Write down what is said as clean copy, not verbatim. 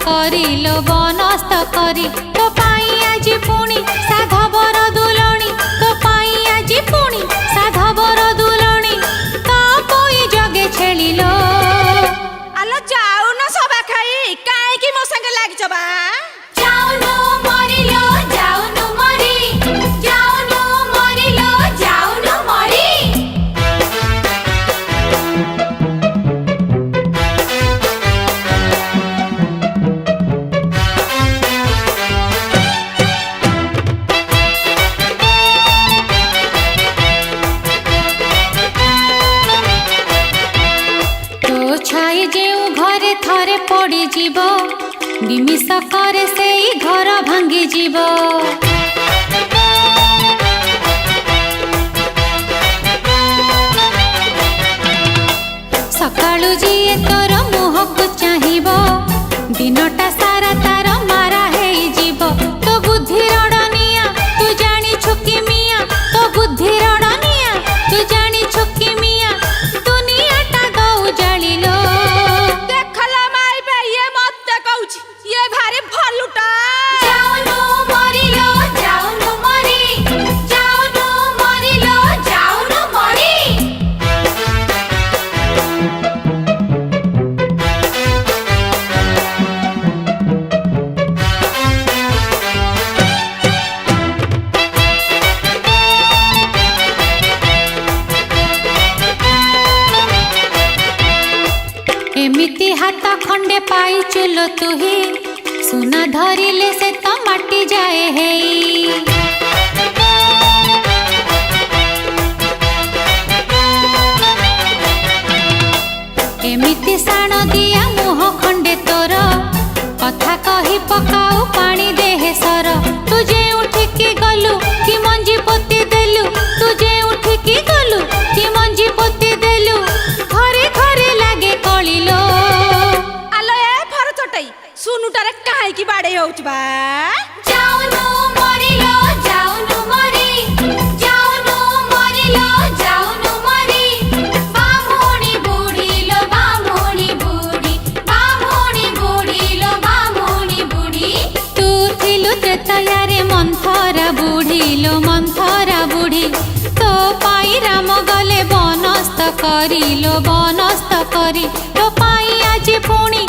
करिलो बनस्त करी तो पाई आज पुणी साधवर दुलणी तो पाई आज पुणी साधवर दुलणी तो कोई जगे छेलिलो आलो जाऊ न सबा खाई काहे की मो संगे लाग जबा जाउनु मरिलो जाउनु मरी जाउनु मरिलो जाउनु मरी छाई जेउ घरे थरे पड़ी जीव निमिष करे से घर भांगी जीव सकाळु जीए तोर मुह को चाहिब दिनटा सारा तार मारा है जीव तो बुद्धि रड़निया तू जानी छुकी मिया तो बुद्धि रड़निया तू जानी छुकी मिया दुनियाटा दौ जालिलो देखला माई बे ये मत कहूची ये भारी भलुटा जाउनु मरिलो जाउनु मरी जाउनु मरिलो जाउनु मरी एमिति हाथ खंडे पाई चुलो तुही सुना धरिले से तो माटी जाए है एमिति साण दिया मुह खंडे तोर कथा कही पकाऊ पानी देहे सर तुझे उठिकी गलु कि मंजी पोती देलु तुझे उठिकी गलु कि मंजी पोती देलु घरे घरे लागे कलिलो आलो ए फर छोटई सुनुटारे काहे की बाडे होउछ बा जाउनु मरिलो जाउनु मरी जाउनु मरिलो जाउनु मरी बामुनी बुढीलो बामुनी बुढी बामुनी बुढीलो बामुनी बुढी तू थिलु त्रेतयारे मंथरा बुढीलो मंथरा बुढी तो पाई राम गले बनस्त करिलो बनस्त करी तो पाई आज पुणी